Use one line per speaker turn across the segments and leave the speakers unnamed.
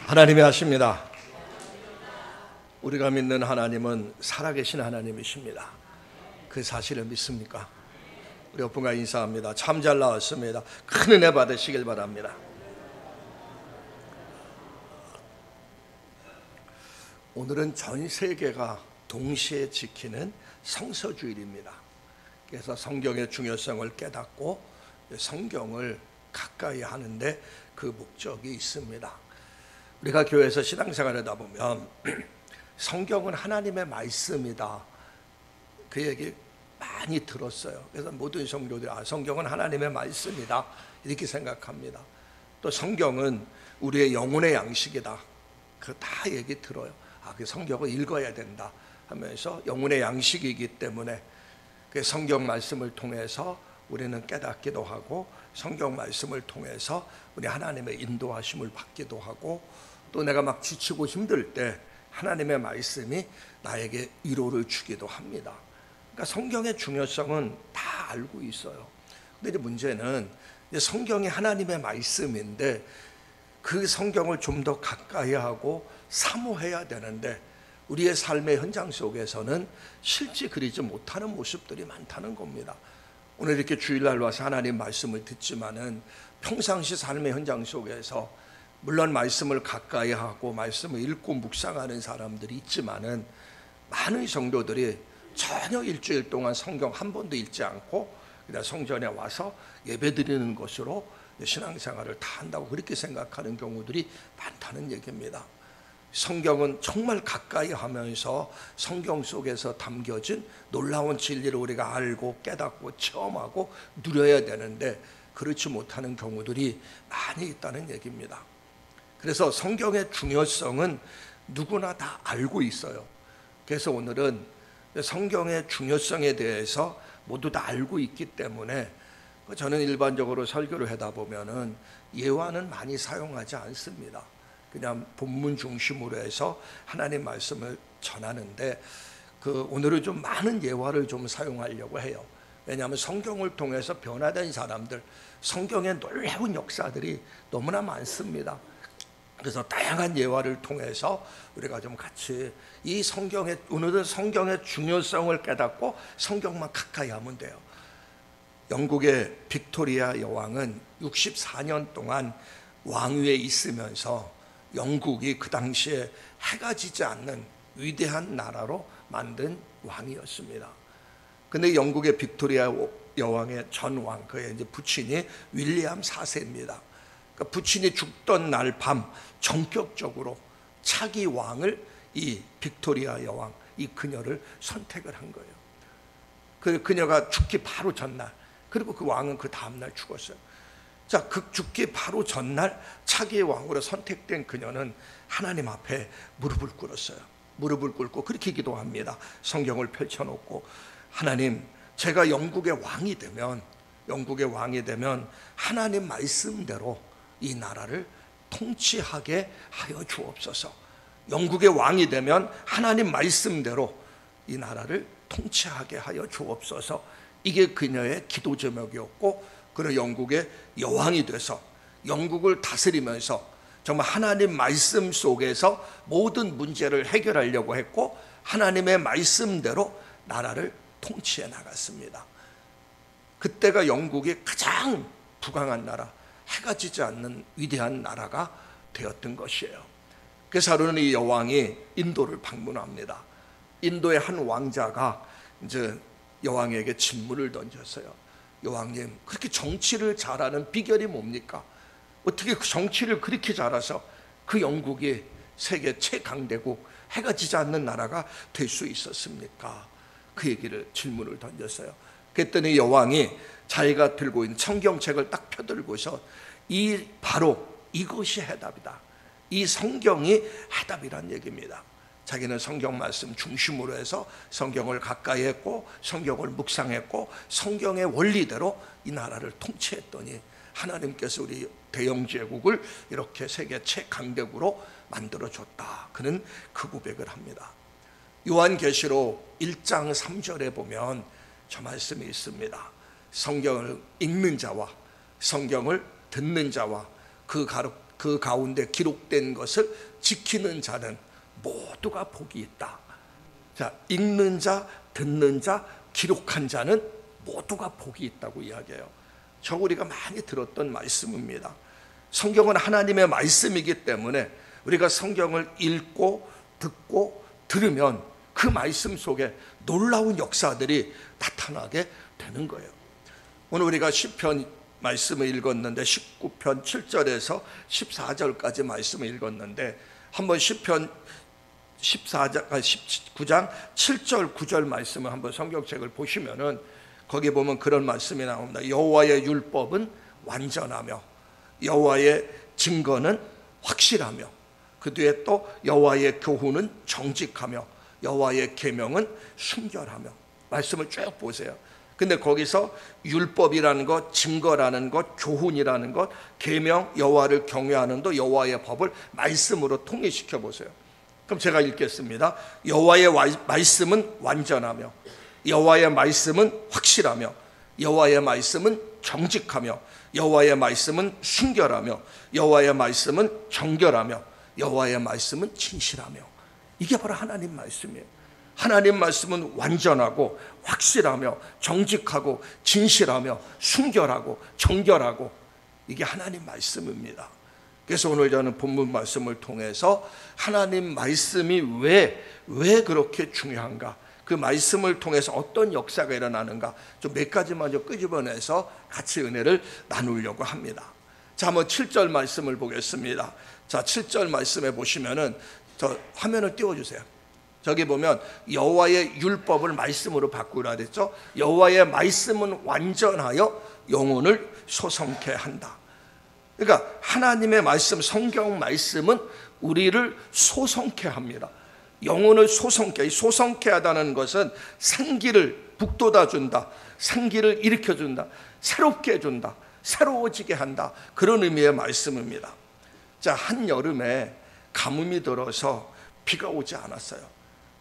하나님이 하십니다. 우리가 믿는 하나님은 살아계신 하나님이십니다. 그 사실을 믿습니까? 우리 오픈과 인사합니다. 참 잘 나왔습니다. 큰 은혜 받으시길 바랍니다. 오늘은 전 세계가 동시에 지키는 성서주일입니다. 그래서 성경의 중요성을 깨닫고 성경을 가까이 하는데 그 목적이 있습니다. 우리가 교회에서 신앙생활을 하다 보면 성경은 하나님의 말씀이다, 그 얘기 많이 들었어요. 그래서 모든 성도들이 성경은 하나님의 말씀이다 이렇게 생각합니다. 또 성경은 우리의 영혼의 양식이다, 그 다 얘기 들어요. 그 성경을 읽어야 된다 하면서 영혼의 양식이기 때문에 그 성경 말씀을 통해서 우리는 깨닫기도 하고, 성경 말씀을 통해서 우리 하나님의 인도하심을 받기도 하고, 또 내가 막 지치고 힘들 때 하나님의 말씀이 나에게 위로를 주기도 합니다. 그러니까 성경의 중요성은 다 알고 있어요. 근데 이제 문제는 성경이 하나님의 말씀인데 그 성경을 좀 더 가까이 하고 사모해야 되는데 우리의 삶의 현장 속에서는 실제 그리지 못하는 모습들이 많다는 겁니다. 오늘 이렇게 주일날 와서 하나님 말씀을 듣지만은 평상시 삶의 현장 속에서 물론 말씀을 가까이 하고 말씀을 읽고 묵상하는 사람들이 있지만은 많은 성도들이 전혀 일주일 동안 성경 한 번도 읽지 않고 그냥 성전에 와서 예배드리는 것으로 신앙생활을 다 한다고 그렇게 생각하는 경우들이 많다는 얘기입니다. 성경은 정말 가까이 하면서 성경 속에서 담겨진 놀라운 진리를 우리가 알고 깨닫고 체험하고 누려야 되는데 그렇지 못하는 경우들이 많이 있다는 얘기입니다. 그래서 성경의 중요성은 누구나 다 알고 있어요. 그래서 오늘은 성경의 중요성에 대해서 모두 다 알고 있기 때문에 저는 일반적으로 설교를 하다 보면은 예화는 많이 사용하지 않습니다. 그냥 본문 중심으로 해서 하나님 말씀을 전하는데 오늘은 좀 많은 예화를 좀 사용하려고 해요. 왜냐하면 성경을 통해서 변화된 사람들, 성경의 놀라운 역사들이 너무나 많습니다. 그래서 다양한 예화를 통해서 우리가 좀 같이 이 성경의, 오늘은 성경의 중요성을 깨닫고 성경만 가까이 하면 돼요. 영국의 빅토리아 여왕은 64년 동안 왕위에 있으면서 영국이 그 당시에 해가 지지 않는 위대한 나라로 만든 왕이었습니다. 근데 영국의 빅토리아 여왕의 전왕, 그의 이제 부친이 윌리엄 4세입니다. 그러니까 부친이 죽던 날 밤 전격적으로 차기 왕을 이 빅토리아 여왕, 이 그녀를 선택을 한 거예요. 그녀가 죽기 바로 전날, 그리고 그 왕은 그 다음날 죽었어요. 자, 그 죽기 바로 전날 차기 왕으로 선택된 그녀는 하나님 앞에 무릎을 꿇었어요. 무릎을 꿇고 그렇게 기도합니다. 성경을 펼쳐놓고, 하나님, 제가 영국의 왕이 되면 하나님 말씀대로 이 나라를 통치하게 하여 주옵소서. 영국의 왕이 되면 하나님 말씀대로 이 나라를 통치하게 하여 주옵소서. 이게 그녀의 기도 제목이었고, 그는 영국의 여왕이 돼서 영국을 다스리면서 정말 하나님 말씀 속에서 모든 문제를 해결하려고 했고, 하나님의 말씀대로 나라를 통치해 나갔습니다. 그때가 영국이 가장 부강한 나라, 해가 지지 않는 위대한 나라가 되었던 것이에요. 그래서 하루는 이 여왕이 인도를 방문합니다. 인도의 한 왕자가 이제 여왕에게 질문을 던졌어요. 여왕님, 그렇게 정치를 잘하는 비결이 뭡니까? 어떻게 그 정치를 그렇게 잘해서 그 영국이 세계 최강대국, 해가 지지 않는 나라가 될 수 있었습니까? 그 질문을 던졌어요. 그랬더니 여왕이 자기가 들고 있는 성경책을 딱 펴들고서 바로 이것이 해답이다, 이 성경이 해답이란 얘기입니다. 자기는 성경 말씀 중심으로 해서 성경을 가까이 했고 성경을 묵상했고 성경의 원리대로 이 나라를 통치했더니 하나님께서 우리 대영제국을 이렇게 세계 최강대국으로 만들어줬다. 그는 그 고백을 합니다. 요한계시록 1장 3절에 보면 저 말씀이 있습니다. 성경을 읽는 자와 성경을 듣는 자와 그 그 가운데 기록된 것을 지키는 자는 모두가 복이 있다. 자, 읽는 자, 듣는 자, 기록한 자는 모두가 복이 있다고 이야기해요. 저 우리가 많이 들었던 말씀입니다. 성경은 하나님의 말씀이기 때문에 우리가 성경을 읽고 듣고 들으면 그 말씀 속에 놀라운 역사들이 나타나게 되는 거예요. 오늘 우리가 시편 말씀을 읽었는데 19편 7절에서 14절까지 말씀을 읽었는데 한번 시편 19장 7절 9절 말씀을 한번 성경책을 보시면은 거기 보면 그런 말씀이 나옵니다. 여호와의 율법은 완전하며 여호와의 증거는 확실하며 그 뒤에 또 여호와의 교훈은 정직하며 여호와의 계명은 순결하며 말씀을 쭉 보세요. 근데 거기서 율법이라는 것, 증거라는 것, 교훈이라는 것, 계명, 여호와를 경외하는 도 여호와의 법을 말씀으로 통일시켜 보세요. 그럼 제가 읽겠습니다. 여호와의 말씀은 완전하며 여호와의 말씀은 확실하며 여호와의 말씀은 정직하며 여호와의 말씀은 순결하며 여호와의 말씀은 정결하며 여호와의 말씀은 진실하며. 이게 바로 하나님 말씀이에요. 하나님 말씀은 완전하고 확실하며 정직하고 진실하며 순결하고 정결하고 이게 하나님 말씀입니다. 그래서 오늘 저는 본문 말씀을 통해서 하나님 말씀이 왜 그렇게 중요한가, 그 말씀을 통해서 어떤 역사가 일어나는가 좀 몇 가지만 좀 끄집어내서 같이 은혜를 나누려고 합니다. 자, 한번 7절 말씀을 보겠습니다. 자, 7절 말씀에 보시면은 저 화면을 띄워주세요. 저기 보면 여호와의 율법을 말씀으로 바꾸라 그랬죠. 여호와의 말씀은 완전하여 영혼을 소성케 한다. 그러니까 하나님의 말씀, 성경 말씀은 우리를 소성케 합니다. 영혼을 소성케 하다는 것은 생기를 북돋아 준다, 생기를 일으켜 준다, 새롭게 해준다, 새로워지게 한다, 그런 의미의 말씀입니다. 자, 한여름에 가뭄이 들어서 비가 오지 않았어요.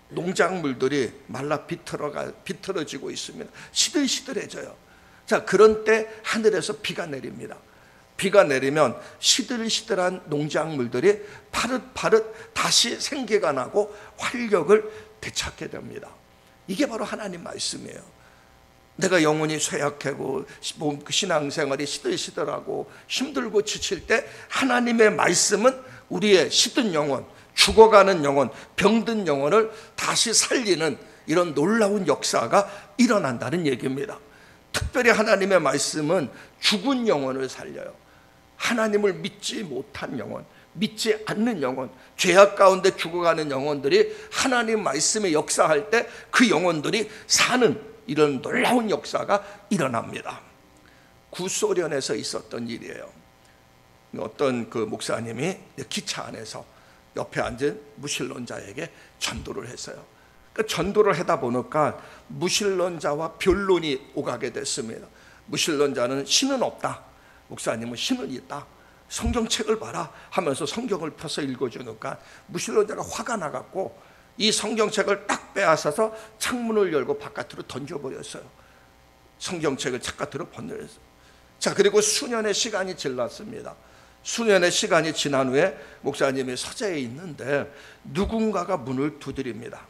농작물들이 말라 비틀어지고 있습니다. 시들시들해져요. 자, 그런 때 하늘에서 비가 내립니다. 비가 내리면 시들시들한 농작물들이 파릇파릇 다시 생기가 나고 활력을 되찾게 됩니다. 이게 바로 하나님 말씀이에요. 내가 영혼이 쇠약하고 신앙생활이 시들시들하고 힘들고 지칠 때 하나님의 말씀은 우리의 시든 영혼, 죽어가는 영혼, 병든 영혼을 다시 살리는 이런 놀라운 역사가 일어난다는 얘기입니다. 특별히 하나님의 말씀은 죽은 영혼을 살려요. 하나님을 믿지 못한 영혼, 믿지 않는 영혼, 죄악 가운데 죽어가는 영혼들이 하나님 말씀에 역사할 때 그 영혼들이 사는 이런 놀라운 역사가 일어납니다. 구소련에서 있었던 일이에요. 어떤 그 목사님이 기차 안에서 옆에 앉은 무신론자에게 전도를 했어요. 그러니까 전도를 하다 보니까 무신론자와 변론이 오가게 됐습니다. 무신론자는 신은 없다, 목사님은 신은 있다, 성경책을 봐라 하면서 성경을 펴서 읽어주니까 무신론자가 화가 나갖고 이 성경책을 딱 빼앗아서 창문을 열고 바깥으로 던져버렸어요. 성경책을 바깥으로 번뇌했어요. 자, 그리고 수년의 시간이 지났습니다. 수년의 시간이 지난 후에 목사님이 서재에 있는데 누군가가 문을 두드립니다.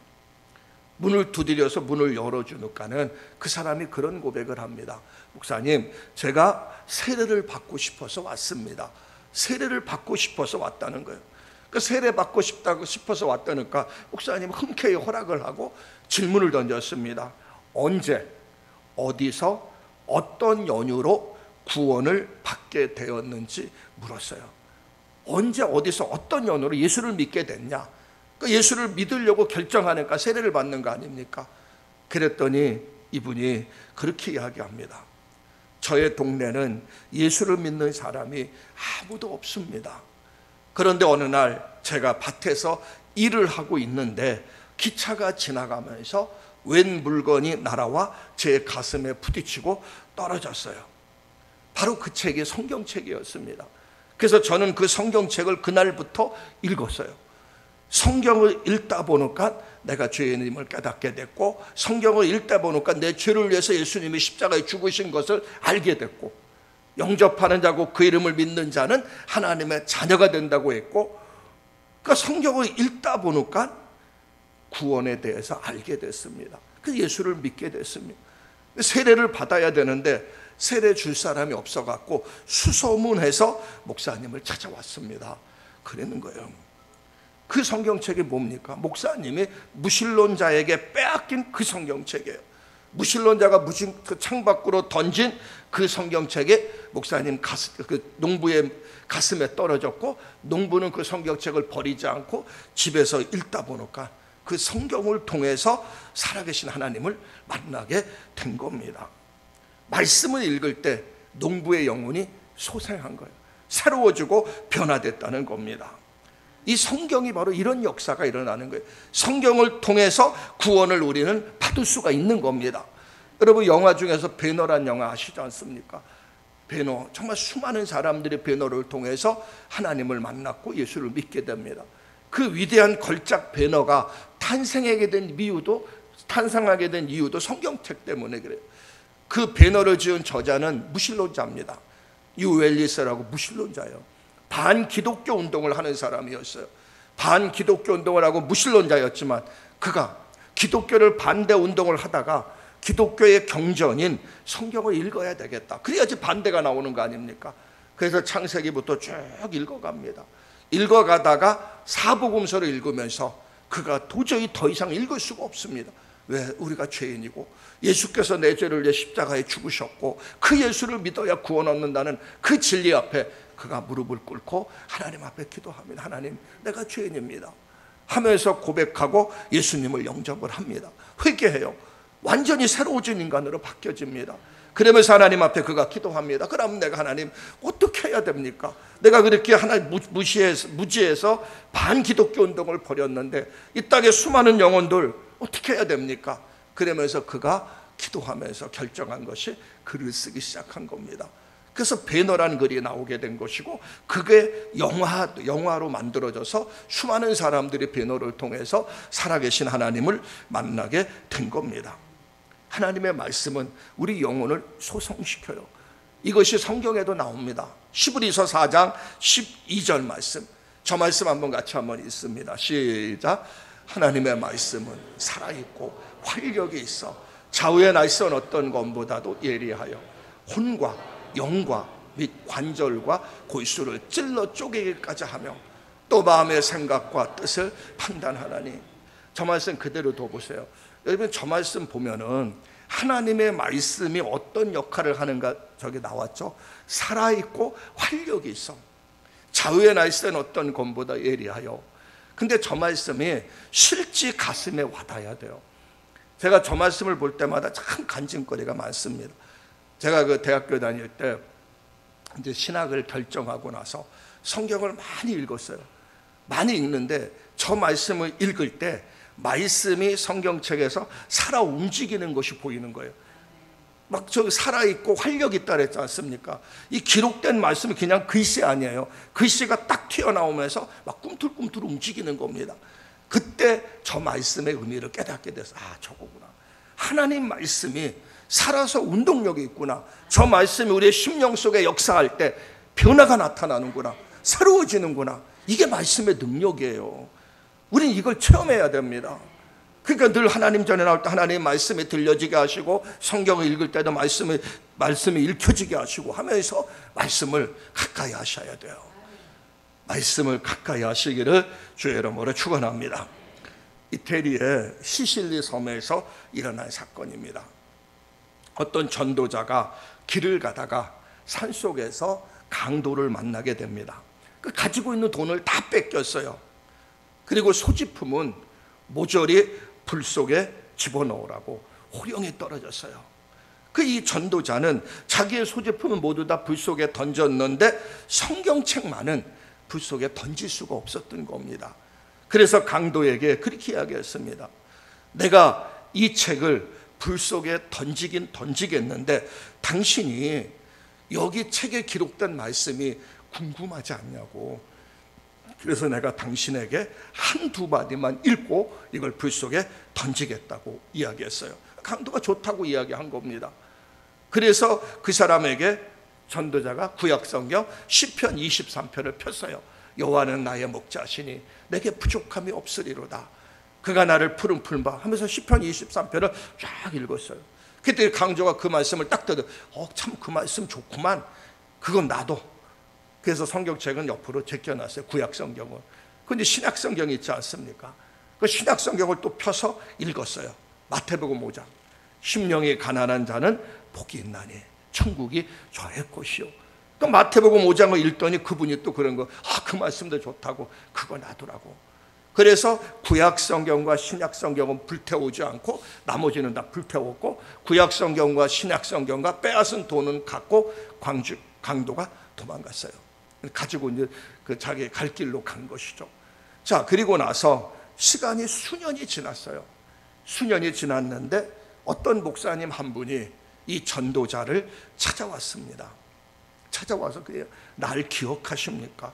문을 두드려서 문을 열어주니까는 그 사람이 그런 고백을 합니다. 목사님, 제가 세례를 받고 싶어서 왔습니다. 세례를 받고 싶어서 왔다는 거예요. 그 세례 받고 싶어서 왔다니까 목사님 흔쾌히 허락을 하고 질문을 던졌습니다. 언제, 어디서, 어떤 연유로 구원을 받게 되었는지 물었어요. 언제, 어디서, 어떤 연유로 예수를 믿게 됐냐? 그러니까 예수를 믿으려고 결정하니까 세례를 받는 거 아닙니까? 그랬더니 이분이 그렇게 이야기합니다. 저의 동네는 예수를 믿는 사람이 아무도 없습니다. 그런데 어느 날 제가 밭에서 일을 하고 있는데 기차가 지나가면서 웬 물건이 날아와 제 가슴에 부딪히고 떨어졌어요. 바로 그 책이 성경책이었습니다. 그래서 저는 그 성경책을 그날부터 읽었어요. 성경을 읽다 보니까 내가 죄인임을 깨닫게 됐고, 성경을 읽다 보니까 내 죄를 위해서 예수님이 십자가에 죽으신 것을 알게 됐고, 영접하는 자고 그 이름을 믿는 자는 하나님의 자녀가 된다고 했고, 그 성경을 읽다 보니까 구원에 대해서 알게 됐습니다. 그 예수를 믿게 됐습니다. 세례를 받아야 되는데 세례 줄 사람이 없어갖고 수소문해서 목사님을 찾아왔습니다. 그러는 거예요. 그 성경책이 뭡니까? 목사님이 무신론자에게 빼앗긴 그 성경책이에요. 무신론자가 그 창밖으로 던진 그 성경책이 목사님 그 농부의 가슴에 떨어졌고, 농부는 그 성경책을 버리지 않고 집에서 읽다 보니까 그 성경을 통해서 살아계신 하나님을 만나게 된 겁니다. 말씀을 읽을 때 농부의 영혼이 소생한 거예요. 새로워지고 변화됐다는 겁니다. 이 성경이 바로 이런 역사가 일어나는 거예요. 성경을 통해서 구원을 우리는 받을 수가 있는 겁니다. 여러분, 영화 중에서 배너란 영화 아시지 않습니까? 배너, 정말 수많은 사람들이 배너를 통해서 하나님을 만났고 예수를 믿게 됩니다. 그 위대한 걸작 배너가 탄생하게 된 이유도 성경책 때문에 그래요. 그 배너를 지은 저자는 무신론자입니다. 유웰리스라고 무신론자예요. 반기독교 운동을 하는 사람이었어요. 반기독교 운동을 하고 무신론자였지만 그가 기독교를 반대 운동을 하다가 기독교의 경전인 성경을 읽어야 되겠다. 그래야지 반대가 나오는 거 아닙니까? 그래서 창세기부터 쭉 읽어갑니다. 읽어가다가 사복음서를 읽으면서 그가 도저히 더 이상 읽을 수가 없습니다. 왜? 우리가 죄인이고 예수께서 내 죄를 내 십자가에 죽으셨고 그 예수를 믿어야 구원 얻는다는 그 진리 앞에 그가 무릎을 꿇고 하나님 앞에 기도합니다. 하나님, 내가 죄인입니다 하면서 고백하고 예수님을 영접을 합니다. 회개해요. 완전히 새로워진 인간으로 바뀌어집니다. 그러면서 하나님 앞에 그가 기도합니다. 그럼 내가 하나님 어떻게 해야 됩니까? 내가 그렇게 하나님 무지해서 반기독교 운동을 벌였는데 이 땅에 수많은 영혼들 어떻게 해야 됩니까? 그러면서 그가 기도하면서 결정한 것이 글을 쓰기 시작한 겁니다. 그래서 배너라는 글이 나오게 된 것이고, 그게 영화로 만들어져서 수많은 사람들이 배너를 통해서 살아계신 하나님을 만나게 된 겁니다. 하나님의 말씀은 우리 영혼을 소성시켜요. 이것이 성경에도 나옵니다. 히브리서 4장 12절 말씀, 저 말씀 한번 같이 한번 읽습니다. 시작. 하나님의 말씀은 살아있고 활력이 있어 좌우의 날선 어떤 검보다도 예리하여 혼과 영과 및 관절과 골수를 찔러 쪼개기까지 하며 또 마음의 생각과 뜻을 판단하나니. 저 말씀 그대로 둬보세요. 여러분, 저 말씀 보면은 하나님의 말씀이 어떤 역할을 하는가 저기 나왔죠. 살아있고 활력이 있어 좌우의 날선 어떤 검보다 예리하여. 근데 저 말씀이 실제 가슴에 와닿아야 돼요. 제가 저 말씀을 볼 때마다 참 간증거리가 많습니다. 제가 그 대학교 다닐 때 이제 신학을 결정하고 나서 성경을 많이 읽었어요. 많이 읽는데 저 말씀을 읽을 때 말씀이 성경책에서 살아 움직이는 것이 보이는 거예요. 막 저 살아있고 활력 있다 그랬지 않습니까? 이 기록된 말씀이 그냥 글씨 아니에요. 글씨가 딱 튀어나오면서 막 꿈틀꿈틀 움직이는 겁니다. 그때 저 말씀의 의미를 깨닫게 돼서, 아, 저거구나. 하나님 말씀이 살아서 운동력이 있구나. 저 말씀이 우리의 심령 속에 역사할 때 변화가 나타나는구나. 새로워지는구나. 이게 말씀의 능력이에요. 우리는 이걸 체험해야 됩니다. 그러니까 늘 하나님 전에 나올 때 하나님의 말씀이 들려지게 하시고, 성경을 읽을 때도 말씀이 읽혀지게 하시고 하면서 말씀을 가까이 하셔야 돼요. 말씀을 가까이 하시기를 주의 이름으로 축원합니다. 이태리의 시실리 섬에서 일어난 사건입니다. 어떤 전도자가 길을 가다가 산속에서 강도를 만나게 됩니다. 그 가지고 있는 돈을 다 뺏겼어요. 그리고 소지품은 모조리 불 속에 집어넣으라고 호령이 떨어졌어요. 그 이 전도자는 자기의 소지품은 모두 다 불 속에 던졌는데 성경책만은 불 속에 던질 수가 없었던 겁니다. 그래서 강도에게 그렇게 이야기했습니다. 내가 이 책을 불 속에 던지긴 던지겠는데 당신이 여기 책에 기록된 말씀이 궁금하지 않냐고. 그래서 내가 당신에게 한두 마디만 읽고 이걸 불 속에 던지겠다고 이야기했어요. 강도가 좋다고 이야기한 겁니다. 그래서 그 사람에게 전도자가 구약성경 시편 23편을 폈어요. 여호와는 나의 목자시니 내게 부족함이 없으리로다. 그가 나를 푸른 풀바 하면서 시편 23편을 쫙 읽었어요. 그때 강조가 그 말씀을 딱 듣고 참 그 말씀 좋구만. 그건 나도. 그래서 성경책은 옆으로 제껴놨어요. 구약성경은. 근데 신약성경이 있지 않습니까? 그 신약성경을 또 펴서 읽었어요. 마태복음 5장. 심령이 가난한 자는 복이 있나니 천국이 저의 것이요. 그 마태복음 5장을 읽더니 그분이 또 그런 거, 그 말씀도 좋다고, 그거 놔두라고. 그래서 구약성경과 신약성경은 불태우지 않고 나머지는 다 불태웠고, 구약성경과 신약성경과 빼앗은 돈은 갖고 강도가 도망갔어요. 가지고 이제 그 자기 갈 길로 간 것이죠. 자, 그리고 나서 시간이 수년이 지났어요. 수년이 지났는데 어떤 목사님 한 분이 이 전도자를 찾아왔습니다. 찾아와서 그래요. 날 기억하십니까?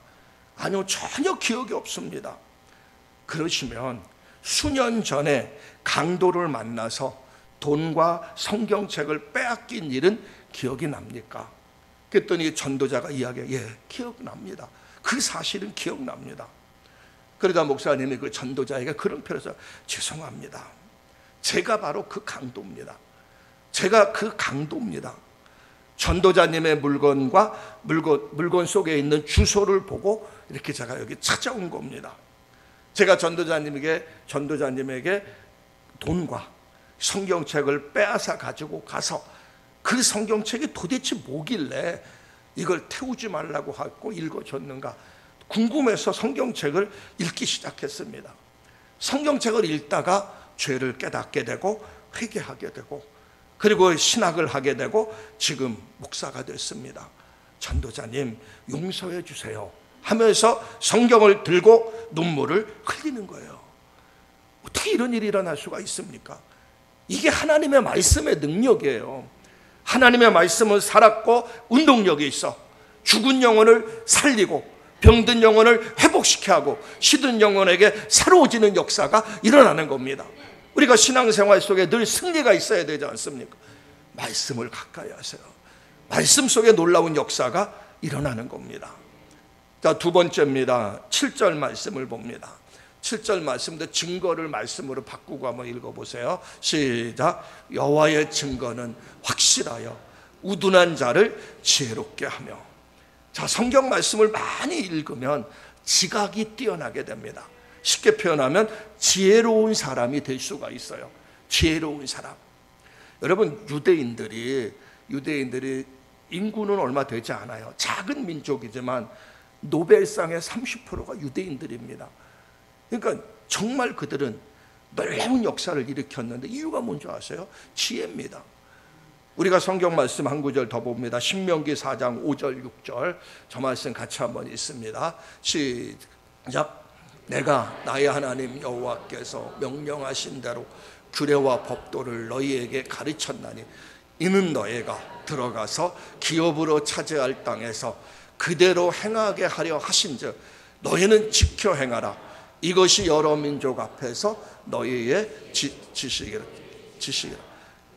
아니요, 전혀 기억이 없습니다. 그러시면 수년 전에 강도를 만나서 돈과 성경책을 빼앗긴 일은 기억이 납니까? 그랬더니 전도자가 이야기해요. 예, 기억납니다. 그 사실은 기억납니다. 그러다 목사님이 그 전도자에게 그런 표현에서 죄송합니다. 제가 바로 그 강도입니다. 제가 그 강도입니다. 전도자님의 물건과 물건 속에 있는 주소를 보고 이렇게 제가 여기 찾아온 겁니다. 제가 전도자님에게 돈과 성경책을 빼앗아 가지고 가서 그 성경책이 도대체 뭐길래 이걸 태우지 말라고 하고 읽어줬는가 궁금해서 성경책을 읽기 시작했습니다. 성경책을 읽다가 죄를 깨닫게 되고 회개하게 되고 그리고 신학을 하게 되고 지금 목사가 됐습니다. 전도자님 용서해 주세요 하면서 성경을 들고 눈물을 흘리는 거예요. 어떻게 이런 일이 일어날 수가 있습니까? 이게 하나님의 말씀의 능력이에요. 하나님의 말씀은 살았고 운동력이 있어 죽은 영혼을 살리고 병든 영혼을 회복시켜 하고 시든 영혼에게 새로워지는 역사가 일어나는 겁니다. 우리가 신앙생활 속에 늘 승리가 있어야 되지 않습니까? 말씀을 가까이 하세요. 말씀 속에 놀라운 역사가 일어나는 겁니다. 자, 두 번째입니다. 7절 말씀을 봅니다. 7절 말씀도 증거를 말씀으로 바꾸고 한번 읽어보세요. 시작. 여호와의 증거는 확실하여 우둔한 자를 지혜롭게 하며. 자, 성경 말씀을 많이 읽으면 지각이 뛰어나게 됩니다. 쉽게 표현하면 지혜로운 사람이 될 수가 있어요. 지혜로운 사람. 여러분, 유대인들이 인구는 얼마 되지 않아요. 작은 민족이지만 노벨상의 30%가 유대인들입니다. 그러니까 정말 그들은 놀라운 역사를 일으켰는데 이유가 뭔지 아세요? 지혜입니다. 우리가 성경 말씀 한 구절 더 봅니다. 신명기 4장 5절 6절 저 말씀 같이 한번 읽습니다. 시작. 내가 나의 하나님 여호와께서 명령하신 대로 규례와 법도를 너희에게 가르쳤나니 이는 너희가 들어가서 기업으로 차지할 땅에서 그대로 행하게 하려 하신즉 너희는 지켜 행하라. 이것이 여러 민족 앞에서 너희의 지식이라.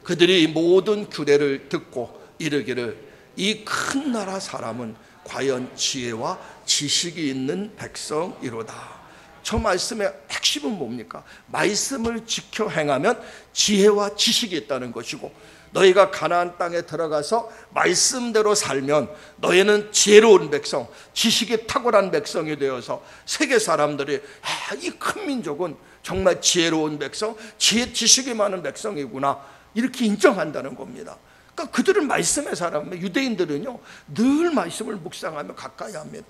그들이 모든 규례를 듣고 이르기를 이 큰 나라 사람은 과연 지혜와 지식이 있는 백성이로다. 저 말씀의 핵심은 뭡니까? 말씀을 지켜 행하면 지혜와 지식이 있다는 것이고 너희가 가나안 땅에 들어가서 말씀대로 살면 너희는 지혜로운 백성, 지식이 탁월한 백성이 되어서 세계 사람들이 이 큰 민족은 정말 지혜로운 백성, 지식이 많은 백성이구나 이렇게 인정한다는 겁니다. 그러니까 그들은 말씀의 사람, 유대인들은요 늘 말씀을 묵상하며 가까이 합니다.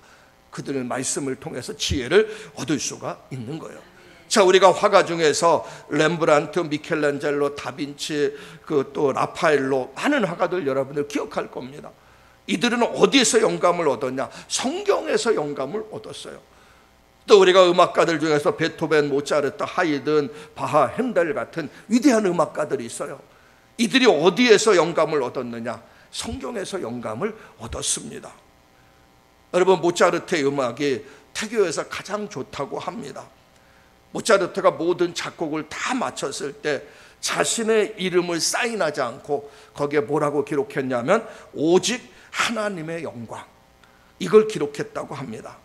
그들은 말씀을 통해서 지혜를 얻을 수가 있는 거예요. 자, 우리가 화가 중에서 렘브란트, 미켈란젤로, 다빈치, 또 라파엘로 많은 화가들 여러분들 기억할 겁니다. 이들은 어디에서 영감을 얻었냐? 성경에서 영감을 얻었어요. 또 우리가 음악가들 중에서 베토벤, 모차르트, 하이든, 바하, 핸델 같은 위대한 음악가들이 있어요. 이들이 어디에서 영감을 얻었느냐? 성경에서 영감을 얻었습니다. 여러분, 모차르트의 음악이 태교에서 가장 좋다고 합니다. 모차르트가 모든 작곡을 다 마쳤을 때 자신의 이름을 사인하지 않고 거기에 뭐라고 기록했냐면 오직 하나님의 영광, 이걸 기록했다고 합니다.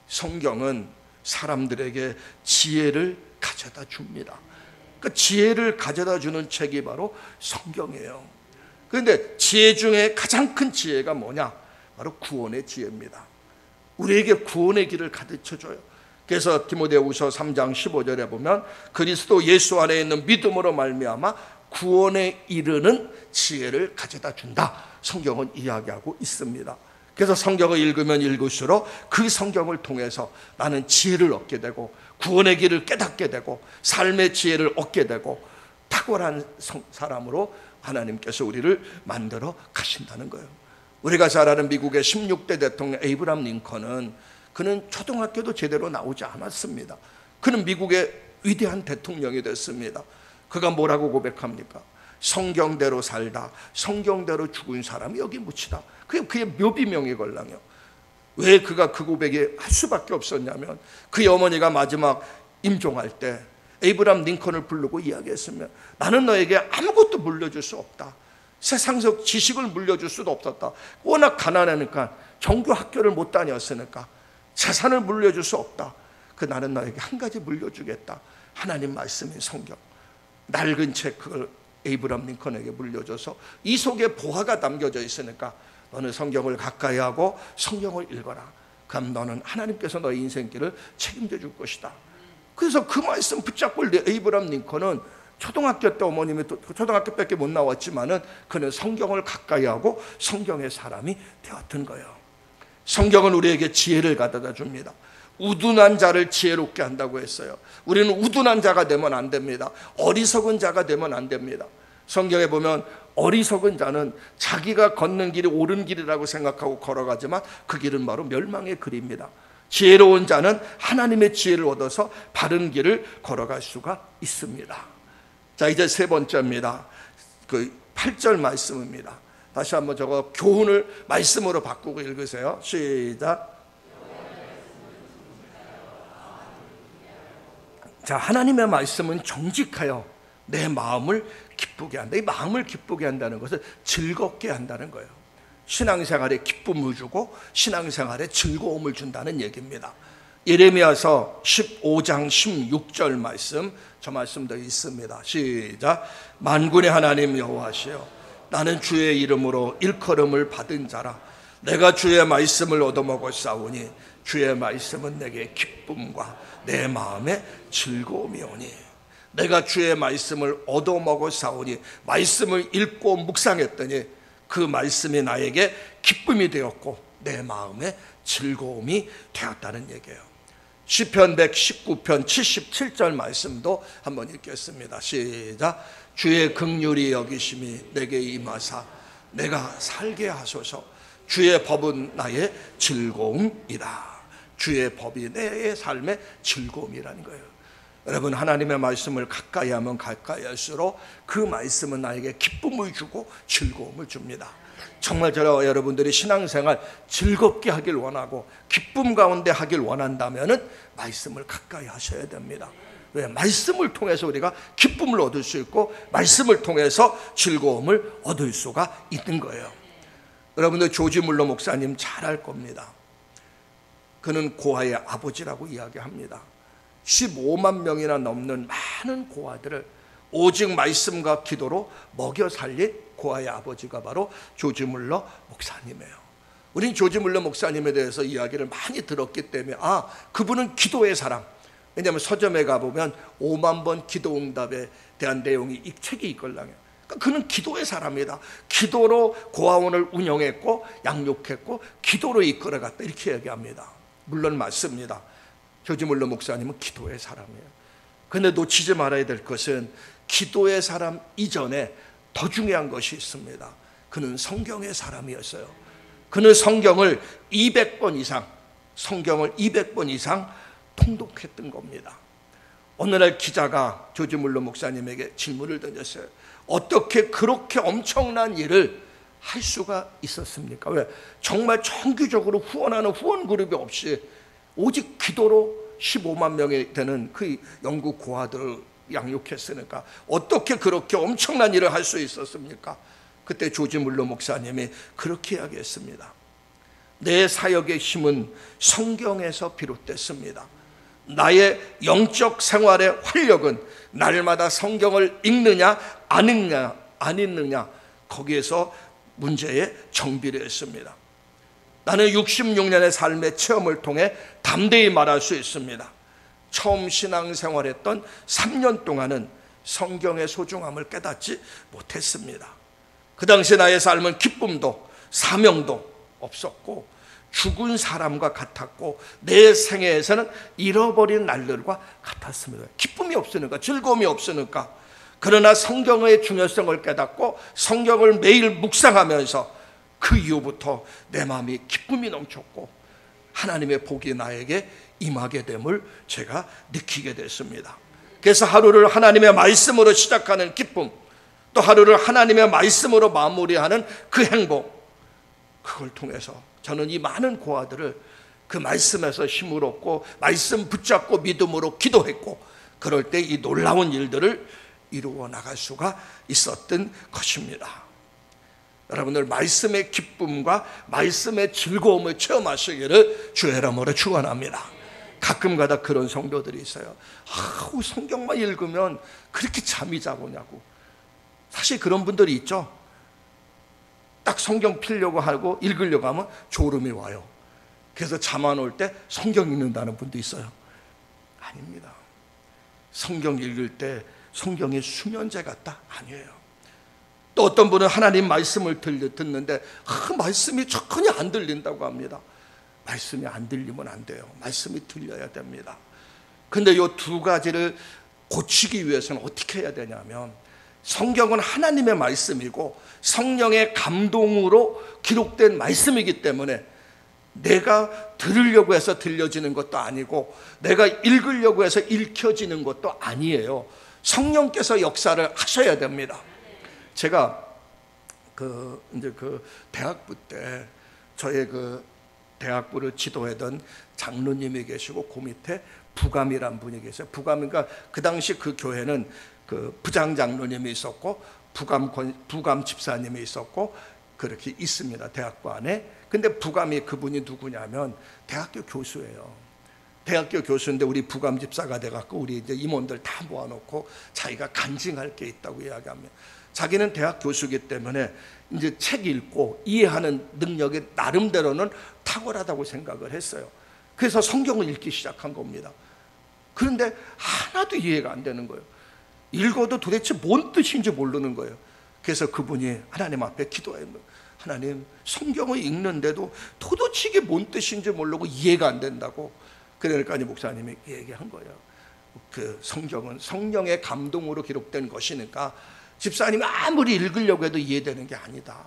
성경은 사람들에게 지혜를 가져다 줍니다. 그 지혜를 가져다 주는 책이 바로 성경이에요. 그런데 지혜 중에 가장 큰 지혜가 뭐냐? 바로 구원의 지혜입니다. 우리에게 구원의 길을 가르쳐줘요. 그래서 디모데후서 3장 15절에 보면 그리스도 예수 안에 있는 믿음으로 말미암아 구원에 이르는 지혜를 가져다 준다, 성경은 이야기하고 있습니다. 그래서 성경을 읽으면 읽을수록 그 성경을 통해서 나는 지혜를 얻게 되고 구원의 길을 깨닫게 되고 삶의 지혜를 얻게 되고 탁월한 사람으로 하나님께서 우리를 만들어 가신다는 거예요. 우리가 잘 아는 미국의 16대 대통령 에이브람 링컨은, 그는 초등학교도 제대로 나오지 않았습니다. 그는 미국의 위대한 대통령이 됐습니다. 그가 뭐라고 고백합니까? 성경대로 살다 성경대로 죽은 사람이 여기 묻히다. 그게 그의 묘비명이 걸랑요. 왜 그가 그 고백에 할 수밖에 없었냐면, 그의 어머니가 마지막 임종할 때 에이브람 링컨을 부르고 이야기했으면, 나는 너에게 아무것도 물려줄 수 없다. 세상적 지식을 물려줄 수도 없었다. 워낙 가난하니까, 정규 학교를 못 다녔으니까 재산을 물려줄 수 없다. 나는 너에게 한 가지 물려주겠다. 하나님 말씀인 성경. 낡은 책, 그걸 에이브람 링컨에게 물려줘서 이 속에 보화가 담겨져 있으니까 너는 성경을 가까이 하고 성경을 읽어라. 그럼 너는 하나님께서 너의 인생길을 책임져 줄 것이다. 그래서 그 말씀 붙잡고 에이브람 링컨은 초등학교 때, 어머님이 초등학교밖에 못 나왔지만은 그는 성경을 가까이 하고 성경의 사람이 되었던 거예요. 성경은 우리에게 지혜를 가져다 줍니다. 우둔한 자를 지혜롭게 한다고 했어요. 우리는 우둔한 자가 되면 안 됩니다. 어리석은 자가 되면 안 됩니다. 성경에 보면 어리석은 자는 자기가 걷는 길이 옳은 길이라고 생각하고 걸어가지만 그 길은 바로 멸망의 길입니다. 지혜로운 자는 하나님의 지혜를 얻어서 바른 길을 걸어갈 수가 있습니다. 자, 이제 세 번째입니다. 그 8절 말씀입니다. 다시 한번 저거 교훈을 말씀으로 바꾸고 읽으세요. 시작. 자, 하나님의 말씀은 정직하여 내 마음을 기쁘게 한다. 이 마음을 기쁘게 한다는 것은 즐겁게 한다는 거예요. 신앙생활에 기쁨을 주고 신앙생활에 즐거움을 준다는 얘기입니다. 예레미야서 15장 16절 말씀, 저 말씀도 있습니다. 시작. 만군의 하나님 여호와시여, 나는 주의 이름으로 일컬음을 받은 자라. 내가 주의 말씀을 얻어먹었사오니 주의 말씀은 내게 기쁨과 내 마음의 즐거움이오니. 내가 주의 말씀을 얻어먹었사오니, 말씀을 읽고 묵상했더니 그 말씀이 나에게 기쁨이 되었고 내 마음의 즐거움이 되었다는 얘기예요. 시편 119편 77절 말씀도 한번 읽겠습니다. 시작. 주의 긍휼이 여기심이 내게 임하사 내가 살게 하소서. 주의 법은 나의 즐거움이다. 주의 법이 내 삶의 즐거움이라는 거예요. 여러분, 하나님의 말씀을 가까이 하면 가까이 할수록 그 말씀은 나에게 기쁨을 주고 즐거움을 줍니다. 정말 여러분들이 신앙생활 즐겁게 하길 원하고 기쁨 가운데 하길 원한다면 말씀을 가까이 하셔야 됩니다. 왜? 말씀을 통해서 우리가 기쁨을 얻을 수 있고 말씀을 통해서 즐거움을 얻을 수가 있는 거예요. 여러분들 조지 물러 목사님 잘 알 겁니다. 그는 고아의 아버지라고 이야기합니다. 15만 명이나 넘는 많은 고아들을 오직 말씀과 기도로 먹여 살린 고아의 아버지가 바로 조지 물러 목사님이에요. 우린 조지 물러 목사님에 대해서 이야기를 많이 들었기 때문에 그분은 기도의 사람. 왜냐하면 서점에 가보면 5만 번 기도응답에 대한 내용이 이 책이 있걸랑요. 그러니까 그는 기도의 사람이다. 기도로 고아원을 운영했고 양육했고 기도로 이끌어갔다, 이렇게 얘기합니다. 물론 맞습니다. 조지 물러 목사님은 기도의 사람이에요. 그런데 놓치지 말아야 될 것은 기도의 사람 이전에 더 중요한 것이 있습니다. 그는 성경의 사람이었어요. 그는 성경을 200번 이상 통독했던 겁니다. 어느 날 기자가 조지 물러 목사님에게 질문을 던졌어요. 어떻게 그렇게 엄청난 일을 할 수가 있었습니까? 왜? 정말 정기적으로 후원하는 후원 그룹이 없이 오직 기도로 15만 명이 되는 그 영국 고아들을 양육했으니까 어떻게 그렇게 엄청난 일을 할 수 있었습니까? 그때 조지 물러 목사님이 그렇게 이야기했습니다. 내 사역의 힘은 성경에서 비롯됐습니다. 나의 영적 생활의 활력은 날마다 성경을 읽느냐 안 읽느냐 거기에서 문제의 정비를 했습니다. 나는 66년의 삶의 체험을 통해 담대히 말할 수 있습니다. 처음 신앙생활했던 3년 동안은 성경의 소중함을 깨닫지 못했습니다. 그 당시 나의 삶은 기쁨도 사명도 없었고 죽은 사람과 같았고 내 생애에서는 잃어버린 날들과 같았습니다. 기쁨이 없으니까, 즐거움이 없으니까. 그러나 성경의 중요성을 깨닫고 성경을 매일 묵상하면서 그 이후부터 내 마음이 기쁨이 넘쳤고 하나님의 복이 나에게 임하게 됨을 제가 느끼게 됐습니다. 그래서 하루를 하나님의 말씀으로 시작하는 기쁨, 또 하루를 하나님의 말씀으로 마무리하는 그 행복, 그걸 통해서 저는 이 많은 고아들을 그 말씀에서 힘을 얻고 말씀 붙잡고 믿음으로 기도했고, 그럴 때 이 놀라운 일들을 이루어 나갈 수가 있었던 것입니다. 여러분들 말씀의 기쁨과 말씀의 즐거움을 체험하시기를 주의 이름으로 축원합니다. 가끔가다 그런 성도들이 있어요. 성경만 읽으면 그렇게 잠이 자고냐고. 사실 그런 분들이 있죠. 딱 성경 피려고 하고 읽으려고 하면 졸음이 와요. 그래서 잠 안 올 때 성경 읽는다는 분도 있어요. 아닙니다. 성경 읽을 때 성경이 수면제 같다? 아니에요. 또 어떤 분은 하나님 말씀을 듣는데 말씀이 전혀 안 들린다고 합니다. 말씀이 안 들리면 안 돼요. 말씀이 들려야 됩니다. 근데 이 두 가지를 고치기 위해서는 어떻게 해야 되냐면, 성경은 하나님의 말씀이고 성령의 감동으로 기록된 말씀이기 때문에 내가 들으려고 해서 들려지는 것도 아니고 내가 읽으려고 해서 읽혀지는 것도 아니에요. 성령께서 역사를 하셔야 됩니다. 제가 이제 대학부 때 저의 대학부를 지도하던 장로님이 계시고 그 밑에 부감이란 분이 계세요. 부감이니까 그 당시 그 교회는 부장 장로님이 있었고 부감 집사님이 있었고 그렇게 있습니다. 대학부 안에. 근데 부감이 그분이 누구냐면 대학교 교수예요. 대학교 교수인데 우리 부감 집사가 돼갖고 우리 이제 임원들 다 모아놓고 자기가 간증할 게 있다고 이야기합니다. 자기는 대학 교수이기 때문에 이제 책 읽고 이해하는 능력이 나름대로는 탁월하다고 생각을 했어요. 그래서 성경을 읽기 시작한 겁니다. 그런데 하나도 이해가 안 되는 거예요. 읽어도 도대체 뭔 뜻인지 모르는 거예요. 그래서 그분이 하나님 앞에 기도해요. 하나님, 성경을 읽는데도 도대체 이게 뭔 뜻인지 모르고 이해가 안 된다고. 그러니까 목사님이 얘기한 거예요. 그 성경은 성령의 감동으로 기록된 것이니까 집사님이 아무리 읽으려고 해도 이해되는 게 아니다.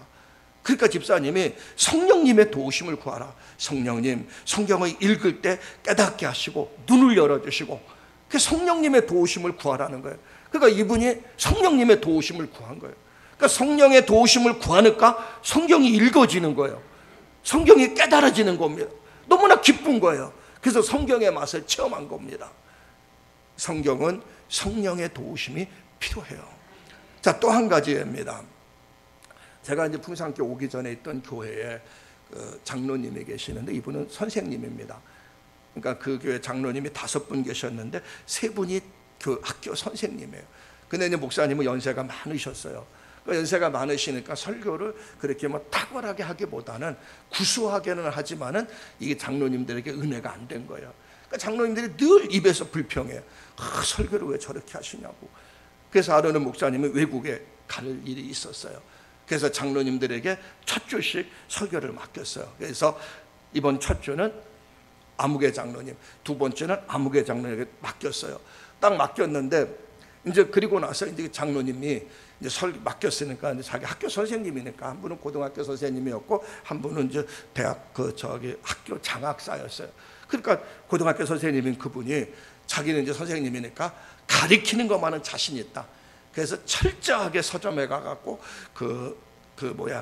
그러니까 집사님이 성령님의 도우심을 구하라. 성령님, 성경을 읽을 때 깨닫게 하시고 눈을 열어주시고 그 성령님의 도우심을 구하라는 거예요. 그러니까 이분이 성령님의 도우심을 구한 거예요. 그러니까 성령의 도우심을 구하니까 성경이 읽어지는 거예요. 성경이 깨달아지는 겁니다. 너무나 기쁜 거예요. 그래서 성경의 맛을 체험한 겁니다. 성경은 성령의 도우심이 필요해요. 자, 또 한 가지입니다. 제가 이제 풍산교 오기 전에 있던 교회에 장로님이 계시는데 이분은 선생님입니다. 그러니까 그 교회 장로님이 5분 계셨는데 3분이 학교 선생님이에요. 근데 이제 목사님은 연세가 많으셨어요. 연세가 많으시니까 설교를 그렇게 탁월하게 하기보다는 구수하게는 하지만은 이게 장로님들에게 은혜가 안 된 거예요. 그러니까 장로님들이 늘 입에서 불평해요. 설교를 왜 저렇게 하시냐고. 그래서 하루는 목사님이 외국에 갈 일이 있었어요. 그래서 장로님들에게 첫 주씩 설교를 맡겼어요. 그래서 이번 첫 주는 아무개 장로님, 두 번째는 아무개 장로님에게 맡겼어요. 딱 맡겼는데 이제 그리고 나서 이제 장로님이 이제 맡겼으니까 이제 자기 학교 선생님이니까 한 분은 고등학교 선생님이었고 한 분은 이제 대학 학교 장학사였어요. 그러니까 고등학교 선생님인 그분이 자기는 이제 선생님이니까 가리키는 것만은 자신 있다. 그래서 철저하게 서점에 가갖고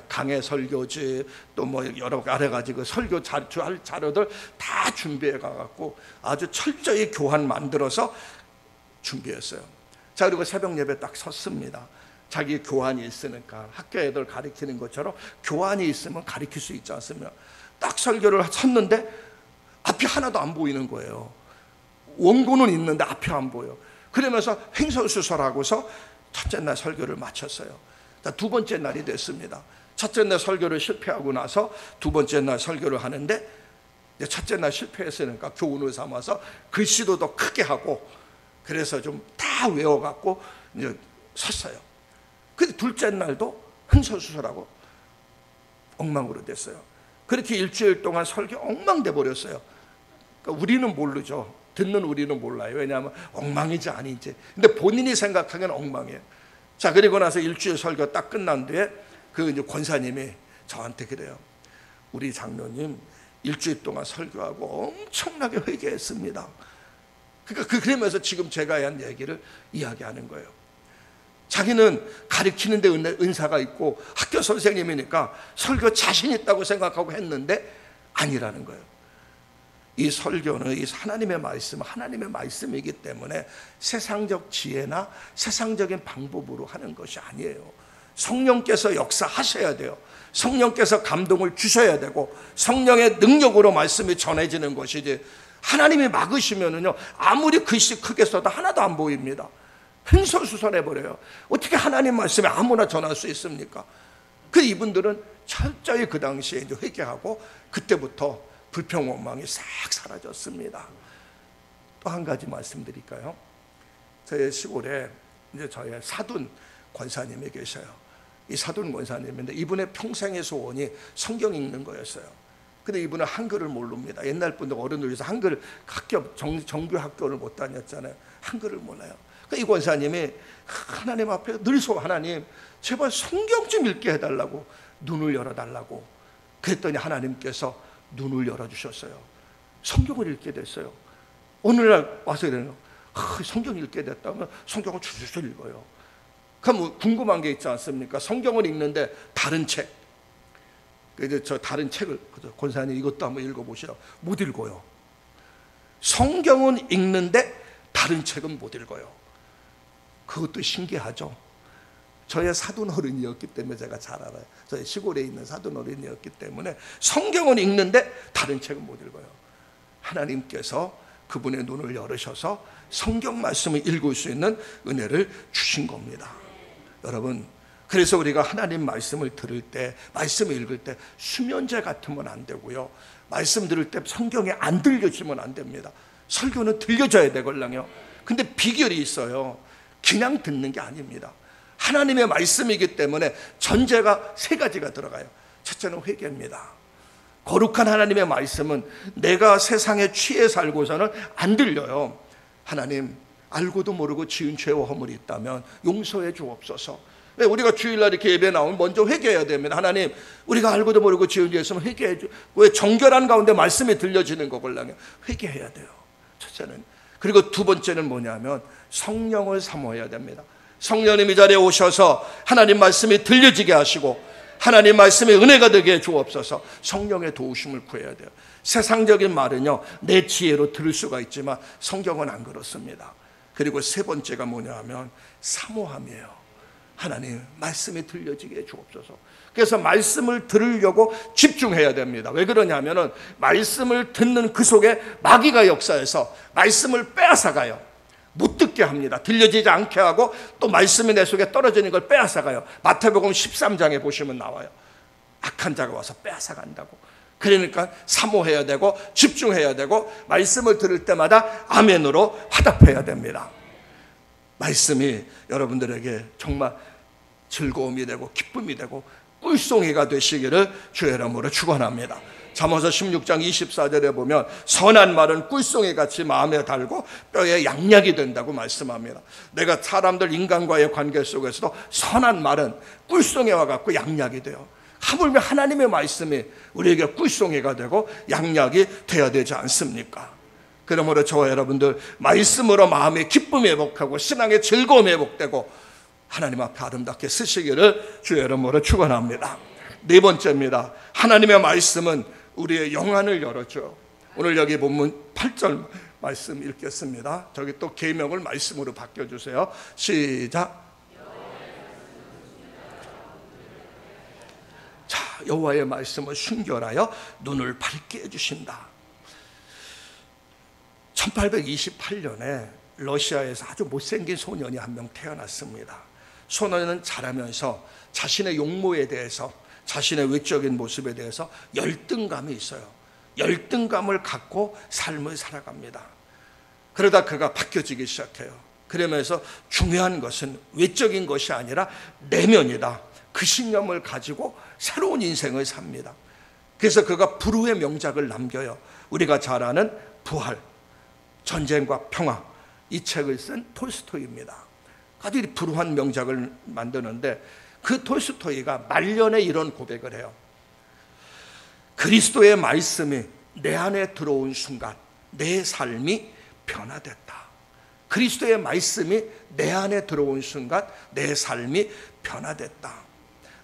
강해 설교지 또 여러 가지 설교 자료들 다 준비해 가갖고 아주 철저히 교환 만들어서 준비했어요. 자, 그리고 새벽 예배 딱 섰습니다. 자기 교환이 있으니까 학교 애들 가르치는 것처럼 교환이 있으면 가르칠 수 있지 않습니까? 딱 설교를 섰는데 앞이 하나도 안 보이는 거예요. 원고는 있는데 앞이 안 보여. 그러면서 횡설수설하고서 첫째 날 설교를 마쳤어요. 두 번째 날이 됐습니다. 첫째 날 설교를 실패하고 나서 두 번째 날 설교를 하는데, 첫째 날 실패했으니까 교훈을 삼아서 글씨도 더 크게 하고, 그래서 좀 다 외워갖고 이제 섰어요. 근데 둘째 날도 흥설수설하고 엉망으로 됐어요. 그렇게 일주일 동안 설교 엉망돼 버렸어요. 그러니까 우리는 모르죠. 듣는 우리는 몰라요. 왜냐하면 엉망이지 아닌지. 근데 본인이 생각하기엔 엉망이에요. 자, 그리고 나서 일주일 설교 딱 끝난 뒤에 그 이제 권사님이 저한테 그래요. 우리 장로님 일주일 동안 설교하고 엄청나게 회개했습니다. 그러니까 그러면서 지금 제가 한 얘기를 이야기하는 거예요. 자기는 가르치는 데 은사가 있고 학교 선생님이니까 설교 자신 있다고 생각하고 했는데 아니라는 거예요. 이 설교는 이 하나님의 말씀, 하나님의 말씀이기 때문에 세상적 지혜나 세상적인 방법으로 하는 것이 아니에요. 성령께서 역사하셔야 돼요. 성령께서 감동을 주셔야 되고 성령의 능력으로 말씀이 전해지는 것이지, 하나님이 막으시면은요 아무리 글씨 크게 써도 하나도 안 보입니다. 횡설수설해버려요. 어떻게 하나님 말씀에 아무나 전할 수 있습니까? 그 이분들은 철저히 그 당시에 이제 회개하고 그때부터 불평 원망이 싹 사라졌습니다. 또 한 가지 말씀드릴까요? 저희 시골에 이제 저의 사돈 권사님이 계셔요. 이 사돈 권사님인데 이분의 평생의 소원이 성경 읽는 거였어요. 근데 이분은 한글을 모릅니다. 옛날 분들 어른들에서 한글 학교 정규 학교를 못 다녔잖아요. 한글을 몰라요. 이 권사님이 하나님 앞에 늘 하나님 제발 성경 좀 읽게 해달라고, 눈을 열어달라고 그랬더니 하나님께서 눈을 열어주셨어요. 성경을 읽게 됐어요. 어느 날 와서 이래요. 성경 읽게 됐다면 성경을 줄줄 읽어요. 그럼 궁금한 게 있지 않습니까? 성경을 읽는데 다른 책, 그래서 저 다른 책을 권사님 이것도 한번 읽어보시라고. 못 읽어요. 성경은 읽는데 다른 책은 못 읽어요. 그것도 신기하죠. 저의 사돈 어른이었기 때문에 제가 잘 알아요. 저희 시골에 있는 사돈 어른이었기 때문에 성경은 읽는데 다른 책은 못 읽어요. 하나님께서 그분의 눈을 열으셔서 성경 말씀을 읽을 수 있는 은혜를 주신 겁니다. 여러분, 그래서 우리가 하나님 말씀을 들을 때, 말씀을 읽을 때 수면제 같으면 안 되고요, 말씀 들을 때 성경이 안 들려지면 안 됩니다. 설교는 들려져야 되걸랑요. 근데 비결이 있어요. 그냥 듣는 게 아닙니다. 하나님의 말씀이기 때문에 전제가 세 가지가 들어가요. 첫째는 회개입니다. 거룩한 하나님의 말씀은 내가 세상에 취해 살고서는 안 들려요. 하나님, 알고도 모르고 지은 죄와 허물이 있다면 용서해 주옵소서. 우리가 주일날 이렇게 예배 나오면 먼저 회개해야 됩니다. 하나님, 우리가 알고도 모르고 지은 죄 있으면 회개해 주. 왜 정결한 가운데 말씀이 들려지는 거걸랑요. 회개해야 돼요. 첫째는. 그리고 두 번째는 뭐냐면 성령을 사모해야 됩니다. 성령님 이 자리에 오셔서 하나님 말씀이 들려지게 하시고 하나님 말씀의 은혜가 되게 해 주옵소서. 성령의 도우심을 구해야 돼요. 세상적인 말은요 내 지혜로 들을 수가 있지만 성경은 안 그렇습니다. 그리고 세 번째가 뭐냐 하면 사모함이에요. 하나님 말씀이 들려지게 해 주옵소서. 그래서 말씀을 들으려고 집중해야 됩니다. 왜 그러냐면은 말씀을 듣는 그 속에 마귀가 역사해서 말씀을 빼앗아가요. 못 듣게 합니다. 들려지지 않게 하고 또 말씀이 내 속에 떨어지는 걸 빼앗아가요. 마태복음 13장에 보시면 나와요. 악한 자가 와서 빼앗아간다고. 그러니까 사모해야 되고 집중해야 되고 말씀을 들을 때마다 아멘으로 화답해야 됩니다. 말씀이 여러분들에게 정말 즐거움이 되고 기쁨이 되고 꿀송이가 되시기를 주의 이름으로 축원합니다. 잠언서 16장 24절에 보면 선한 말은 꿀송이같이 마음에 달고 뼈에 양약이 된다고 말씀합니다. 내가 사람들 인간과의 관계 속에서도 선한 말은 꿀송이와 같고 양약이 돼요. 하물며 하나님의 말씀이 우리에게 꿀송이가 되고 양약이 되어야 되지 않습니까? 그러므로 저와 여러분들 말씀으로 마음의 기쁨이 회복하고 신앙의 즐거움이 회복되고 하나님 앞에 아름답게 쓰시기를 주의 이름으로 축원합니다. 네 번째입니다. 하나님의 말씀은 우리의 영안을 열어줘. 오늘 여기 본문 8절 말씀 읽겠습니다. 저기 또 계명을 말씀으로 바뀌어주세요. 시작. 여호와의 말씀을 순결하여 눈을 밝게 해주신다. 1828년에 러시아에서 아주 못생긴 소년이 한 명 태어났습니다. 소년은 자라면서 자신의 용모에 대해서, 자신의 외적인 모습에 대해서 열등감이 있어요. 열등감을 갖고 삶을 살아갑니다. 그러다 그가 바뀌어지기 시작해요. 그러면서 중요한 것은 외적인 것이 아니라 내면이다. 그 신념을 가지고 새로운 인생을 삽니다. 그래서 그가 불후의 명작을 남겨요. 우리가 잘 아는 부활, 전쟁과 평화, 이 책을 쓴 톨스토이입니다. 아주 불후한 명작을 만드는데 그 톨스토이가 말년에 이런 고백을 해요. 그리스도의 말씀이 내 안에 들어온 순간 내 삶이 변화됐다. 그리스도의 말씀이 내 안에 들어온 순간 내 삶이 변화됐다.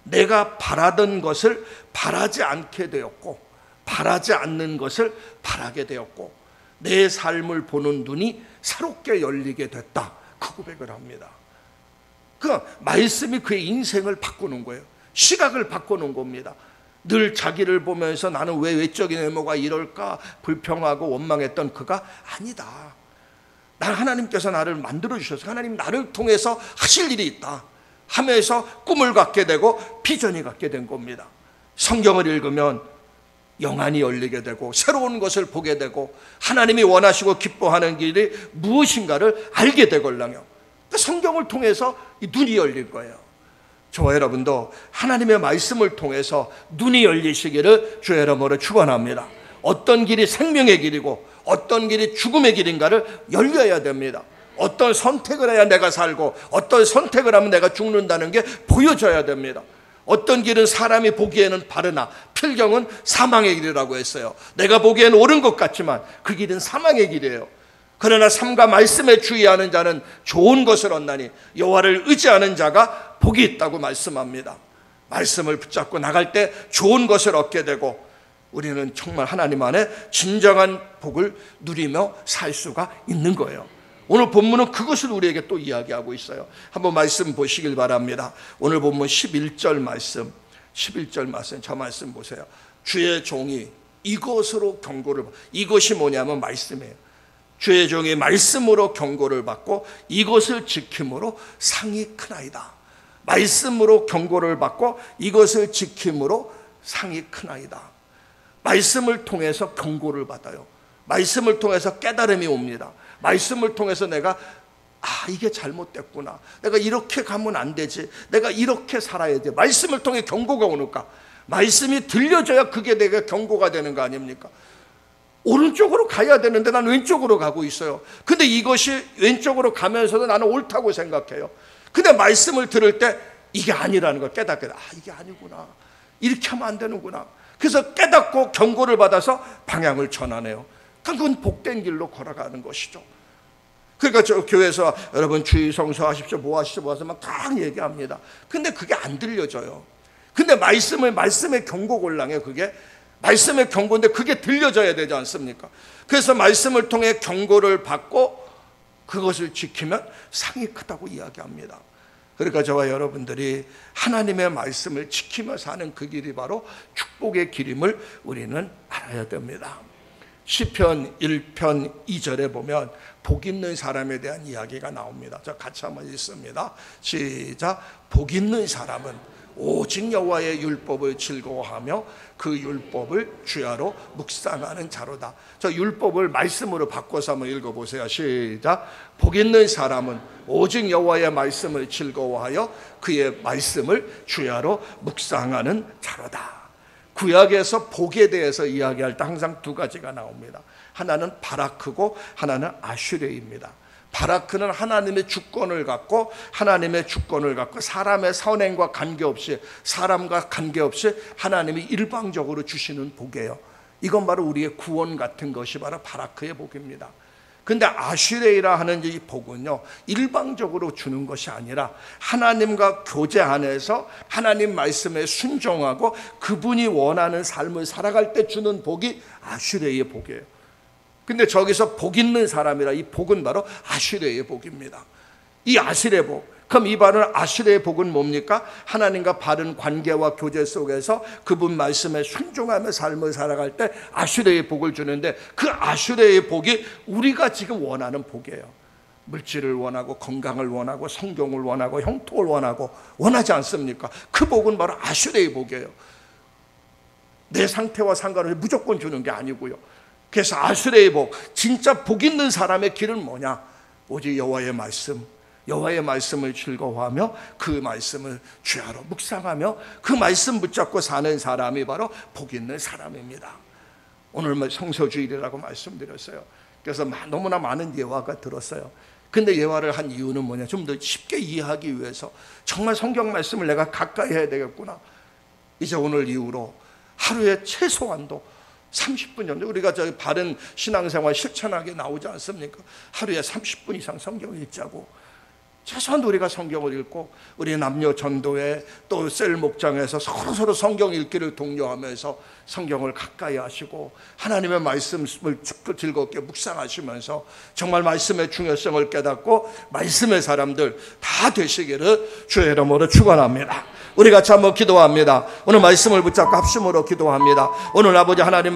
내가 바라던 것을 바라지 않게 되었고, 바라지 않는 것을 바라게 되었고, 내 삶을 보는 눈이 새롭게 열리게 됐다. 그 고백을 합니다. 그 말씀이 그의 인생을 바꾸는 거예요. 시각을 바꾸는 겁니다. 늘 자기를 보면서 나는 왜 외적인 외모가 이럴까 불평하고 원망했던 그가 아니다. 난 하나님께서 나를 만들어 주셔서 하나님 나를 통해서 하실 일이 있다 하면서 꿈을 갖게 되고 비전이 갖게 된 겁니다. 성경을 읽으면 영안이 열리게 되고 새로운 것을 보게 되고 하나님이 원하시고 기뻐하는 길이 무엇인가를 알게 되걸랑요. 성경을 통해서 눈이 열릴 거예요. 저와 여러분도 하나님의 말씀을 통해서 눈이 열리시기를 주의 이름으로 축원합니다. 어떤 길이 생명의 길이고 어떤 길이 죽음의 길인가를 열려야 됩니다. 어떤 선택을 해야 내가 살고 어떤 선택을 하면 내가 죽는다는 게 보여져야 됩니다. 어떤 길은 사람이 보기에는 바르나 필경은 사망의 길이라고 했어요. 내가 보기에는 옳은 것 같지만 그 길은 사망의 길이에요. 그러나 삶과 말씀에 주의하는 자는 좋은 것을 얻나니 여호와를 의지하는 자가 복이 있다고 말씀합니다. 말씀을 붙잡고 나갈 때 좋은 것을 얻게 되고 우리는 정말 하나님 안에 진정한 복을 누리며 살 수가 있는 거예요. 오늘 본문은 그것을 우리에게 또 이야기하고 있어요. 한번 말씀 보시길 바랍니다. 오늘 본문 11절 말씀, 11절 말씀, 저 말씀 보세요. 주의 종이 이것으로 경고를, 이것이 뭐냐면 말씀이에요. 주의 종이 말씀으로 경고를 받고 이것을 지킴으로 상이 크나이다. 말씀으로 경고를 받고 이것을 지킴으로 상이 크나이다. 말씀을 통해서 경고를 받아요. 말씀을 통해서 깨달음이 옵니다. 말씀을 통해서 내가 이게 잘못됐구나. 내가 이렇게 가면 안 되지. 내가 이렇게 살아야 돼. 말씀을 통해 경고가 오니까 말씀이 들려져야 그게 내가 경고가 되는 거 아닙니까? 오른쪽으로 가야 되는데 난 왼쪽으로 가고 있어요. 근데 이것이 왼쪽으로 가면서도 나는 옳다고 생각해요. 근데 말씀을 들을 때 이게 아니라는 걸 깨닫게 돼. 이게 아니구나. 이렇게 하면 안 되는구나. 그래서 깨닫고 경고를 받아서 방향을 전환해요. 그건 복된 길로 걸어가는 것이죠. 그러니까 저 교회에서 여러분 주의 성수하십시오, 뭐 하십시오, 뭐 하십시오 막 다 얘기합니다. 근데 그게 안 들려져요. 근데 말씀의 경고 골랑이에요. 그게 말씀의 경고인데 그게 들려져야 되지 않습니까? 그래서 말씀을 통해 경고를 받고 그것을 지키면 상이 크다고 이야기합니다. 그러니까 저와 여러분들이 하나님의 말씀을 지키며 사는 그 길이 바로 축복의 길임을 우리는 알아야 됩니다. 시편 1편 2절에 보면 복 있는 사람에 대한 이야기가 나옵니다. 자, 같이 한번 읽습니다. 시작. 복 있는 사람은 오직 여호와의 율법을 즐거워하며 그 율법을 주야로 묵상하는 자로다. 저 율법을 말씀으로 바꿔서 한번 읽어보세요. 시작. 복 있는 사람은 오직 여호와의 말씀을 즐거워하여 그의 말씀을 주야로 묵상하는 자로다. 구약에서 복에 대해서 이야기할 때 항상 두 가지가 나옵니다. 하나는 바라크고 하나는 아슈레입니다. 바라크는 하나님의 주권을 갖고 사람의 선행과 관계없이 사람과 관계없이 하나님이 일방적으로 주시는 복이에요. 이건 바로 우리의 구원 같은 것이 바로 바라크의 복입니다. 근데 아슈레이라 하는 이 복은요, 일방적으로 주는 것이 아니라 하나님과 교제 안에서 하나님 말씀에 순종하고 그분이 원하는 삶을 살아갈 때 주는 복이 아슈레이의 복이에요. 근데 저기서 복 있는 사람이라 이 복은 바로 아슈레의 복입니다. 이 아슈레 복, 그럼 이 바른 아수르의 복은 뭡니까? 하나님과 바른 관계와 교제 속에서 그분 말씀에 순종하며 삶을 살아갈 때 아수르의 복을 주는데, 그 아수르의 복이 우리가 지금 원하는 복이에요. 물질을 원하고 건강을 원하고 성경을 원하고 형통을 원하고 원하지 않습니까? 그 복은 바로 아수르의 복이에요. 내 상태와 상관없이 무조건 주는 게 아니고요. 그래서 아수르의 복, 진짜 복 있는 사람의 길은 뭐냐? 오직 여호와의 말씀, 여호와의 말씀을 즐거워하며 그 말씀을 주야로 묵상하며 그 말씀 붙잡고 사는 사람이 바로 복 있는 사람입니다. 오늘 성서주일이라고 말씀드렸어요. 그래서 너무나 많은 예화가 들었어요. 근데 예화를 한 이유는 뭐냐? 좀 더 쉽게 이해하기 위해서 정말 성경 말씀을 내가 가까이 해야 되겠구나. 이제 오늘 이후로 하루에 최소한도 30분 정도, 우리가 저 바른 신앙생활 실천하게 나오지 않습니까? 하루에 30분 이상 성경을 읽자고. 최소한도 우리가 성경을 읽고, 우리 남녀 전도회 또 셀 목장에서 서로 성경 읽기를 독려하면서 성경을 가까이 하시고 하나님의 말씀을 즐겁게 묵상하시면서 정말 말씀의 중요성을 깨닫고 말씀의 사람들 다 되시기를 주의 이름으로 축원합니다. 우리 같이 한번 기도합니다. 오늘 말씀을 붙잡고 합심으로 기도합니다. 오늘 아버지 하나님